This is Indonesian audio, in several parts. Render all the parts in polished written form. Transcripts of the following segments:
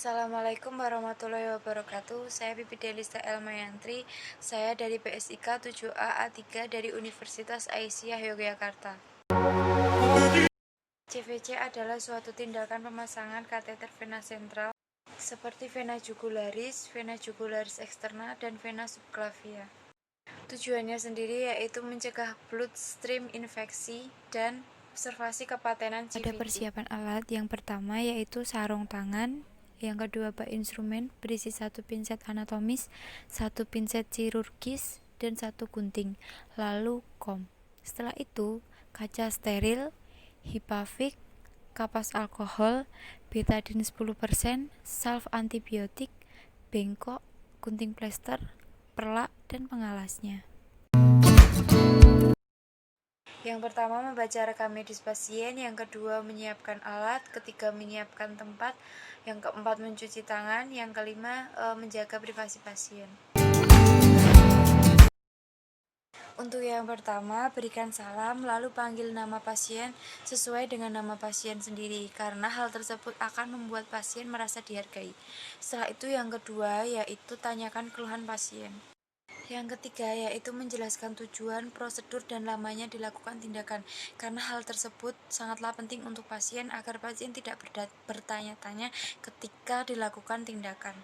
Assalamualaikum warahmatullahi wabarakatuh. Saya Pipi Delista Elmayantri. Saya dari PSIK 7A A3 dari Universitas Aisyah Yogyakarta. CVC adalah suatu tindakan pemasangan kateter vena sentral seperti vena jugularis eksterna, dan vena subclavia. Tujuannya sendiri yaitu mencegah bloodstream infeksi dan observasi kepatenan CVC. Ada persiapan alat. Yang pertama yaitu sarung tangan, yang kedua bak instrumen berisi 1 pinset anatomis, 1 pinset chirurgis, dan 1 gunting, lalu kom. Setelah itu kaca steril, hipavik, kapas alkohol, betadine 10%, salv antibiotik, bengkok, gunting plester, perlak, dan pengalasnya. Yang pertama membaca rekam medis pasien, yang kedua menyiapkan alat, ketiga menyiapkan tempat, yang keempat mencuci tangan, yang kelima menjaga privasi pasien. Untuk yang pertama, berikan salam lalu panggil nama pasien sesuai dengan nama pasien sendiri, karena hal tersebut akan membuat pasien merasa dihargai. Setelah itu yang kedua yaitu tanyakan keluhan pasien. Yang ketiga yaitu menjelaskan tujuan, prosedur, dan lamanya dilakukan tindakan, karena hal tersebut sangatlah penting untuk pasien agar pasien tidak bertanya-tanya ketika dilakukan tindakan.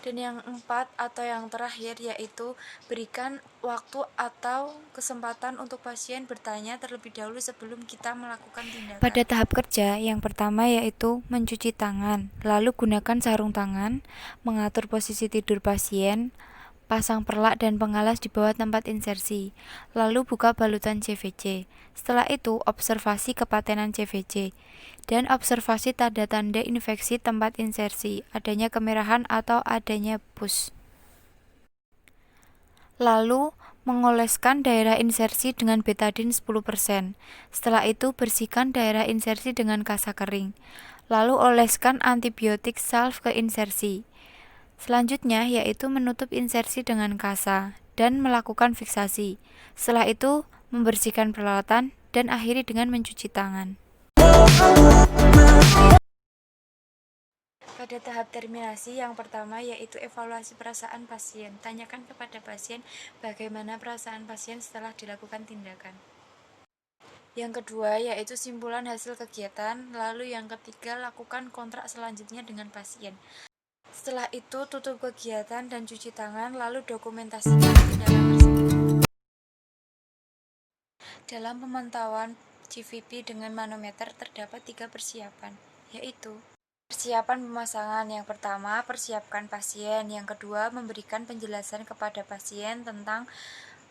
Dan yang empat atau yang terakhir yaitu berikan waktu atau kesempatan untuk pasien bertanya terlebih dahulu sebelum kita melakukan tindakan. Pada tahap kerja, yang pertama yaitu mencuci tangan, lalu gunakan sarung tangan, mengatur posisi tidur pasien, pasang perlak dan pengalas di bawah tempat insersi, lalu buka balutan CVC. Setelah itu, observasi kepatenan CVC, dan observasi tanda-tanda infeksi tempat insersi, adanya kemerahan atau adanya pus. Lalu, mengoleskan daerah insersi dengan betadine 10%. Setelah itu, bersihkan daerah insersi dengan kasa kering. Lalu, oleskan antibiotik salv ke insersi. Selanjutnya yaitu menutup insersi dengan kasa dan melakukan fiksasi. Setelah itu membersihkan peralatan dan akhiri dengan mencuci tangan. Pada tahap terminasi, yang pertama yaitu evaluasi perasaan pasien. Tanyakan kepada pasien bagaimana perasaan pasien setelah dilakukan tindakan. Yang kedua yaitu simpulan hasil kegiatan, lalu yang ketiga lakukan kontrak selanjutnya dengan pasien. Setelah itu, tutup kegiatan dan cuci tangan, lalu dokumentasikan tindakan tersebut. Dalam pemantauan CVP dengan manometer terdapat 3 persiapan, yaitu persiapan pemasangan. Yang pertama, persiapkan pasien. Yang kedua, memberikan penjelasan kepada pasien tentang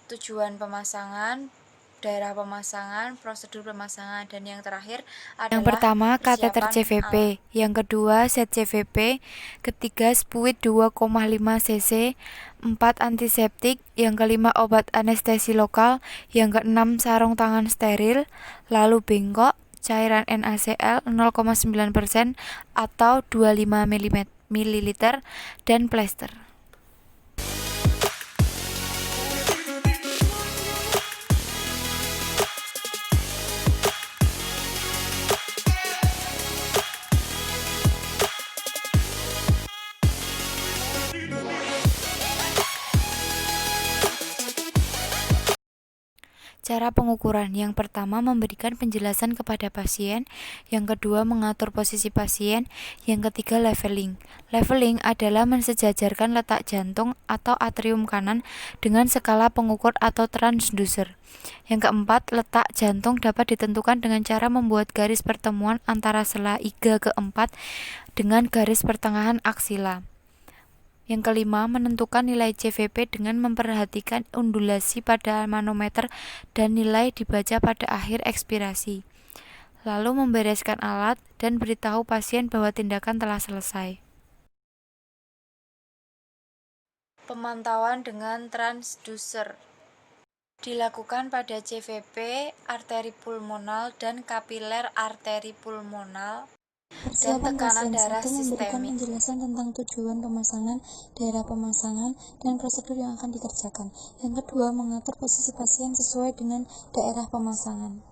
tujuan pemasangan, daerah pemasangan, prosedur pemasangan, dan yang terakhir adalah yang pertama kateter CVP, yang kedua set CVP, ketiga spuit 2,5 cc, 4 antiseptik, yang kelima obat anestesi lokal, yang keenam sarung tangan steril, lalu bengkok, cairan NaCl 0,9% atau 25 ml, dan plester. Cara pengukuran, yang pertama memberikan penjelasan kepada pasien, yang kedua mengatur posisi pasien, yang ketiga leveling. Leveling adalah mensejajarkan letak jantung atau atrium kanan dengan skala pengukur atau transducer. Yang keempat, letak jantung dapat ditentukan dengan cara membuat garis pertemuan antara sela iga keempat dengan garis pertengahan aksila. Yang kelima, menentukan nilai CVP dengan memperhatikan undulasi pada manometer dan nilai dibaca pada akhir ekspirasi. Lalu membereskan alat dan beritahu pasien bahwa tindakan telah selesai. Pemantauan dengan transducer dilakukan pada CVP, arteri pulmonal, dan kapiler arteri pulmonal. Persiapan pasien 1 memberikan penjelasan tentang tujuan pemasangan, daerah pemasangan, dan prosedur yang akan dikerjakan. Yang kedua, mengatur posisi pasien sesuai dengan daerah pemasangan.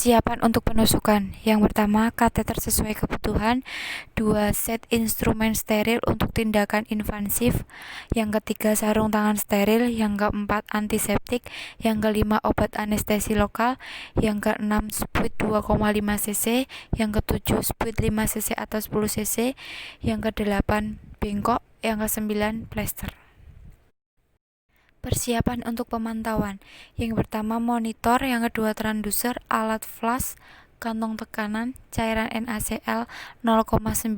Persiapan untuk penusukan. Yang pertama, kateter sesuai kebutuhan. 2. Set instrumen steril untuk tindakan invasif. Yang ketiga, sarung tangan steril. Yang keempat, antiseptik. Yang kelima, obat anestesi lokal. Yang keenam, spuit 2,5 cc. Yang ketujuh, spuit 5 cc atau 10 cc. Yang kedelapan, bengkok. Yang kesembilan, plester. Persiapan untuk pemantauan. Yang pertama, monitor. Yang kedua, transducer, alat flash, kantong tekanan, cairan NaCl 0,9%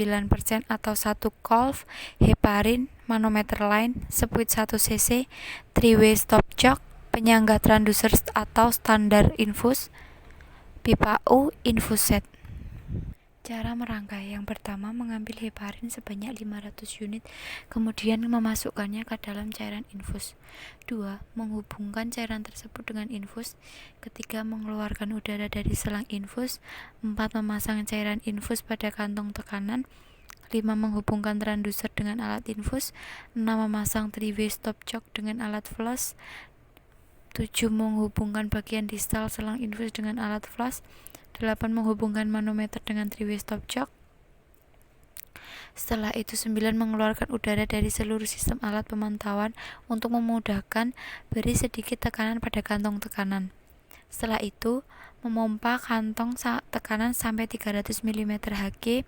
atau 1 colv, heparin, manometer line, spuit 1 cc, 3-way stop shock, penyangga transducer atau standar infus, pipa U, infus set. Cara merangkai. Yang pertama, mengambil heparin sebanyak 500 unit, kemudian memasukkannya ke dalam cairan infus. 2. Menghubungkan cairan tersebut dengan infus. Ketiga, mengeluarkan udara dari selang infus. 4. Memasang cairan infus pada kantong tekanan. 5. Menghubungkan transducer dengan alat infus. 6. Memasang 3-way stop shock dengan alat flash. 7. Menghubungkan bagian distal selang infus dengan alat flash. 8. Menghubungkan manometer dengan 3-way stop shock. Setelah itu 9. Mengeluarkan udara dari seluruh sistem alat pemantauan untuk memudahkan beri sedikit tekanan pada kantong tekanan. Setelah itu memompa kantong tekanan sampai 300 mm Hg,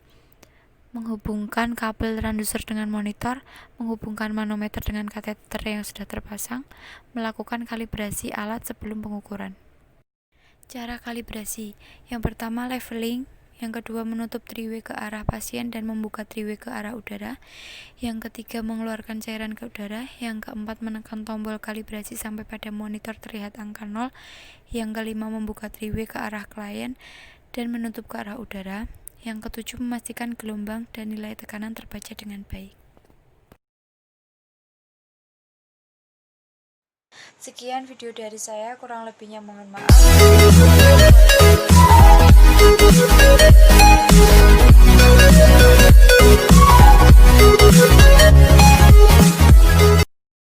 menghubungkan kabel transducer dengan monitor, menghubungkan manometer dengan kateter yang sudah terpasang, melakukan kalibrasi alat sebelum pengukuran. Cara kalibrasi. Yang pertama, leveling. Yang kedua, menutup 3-way ke arah pasien dan membuka 3-way ke arah udara. Yang ketiga, mengeluarkan cairan ke udara. Yang keempat, menekan tombol kalibrasi sampai pada monitor terlihat angka 0. Yang kelima, membuka 3-way ke arah klien dan menutup ke arah udara. Yang ketujuh, memastikan gelombang dan nilai tekanan terbaca dengan baik. Sekian video dari saya, kurang lebihnya mohon maaf.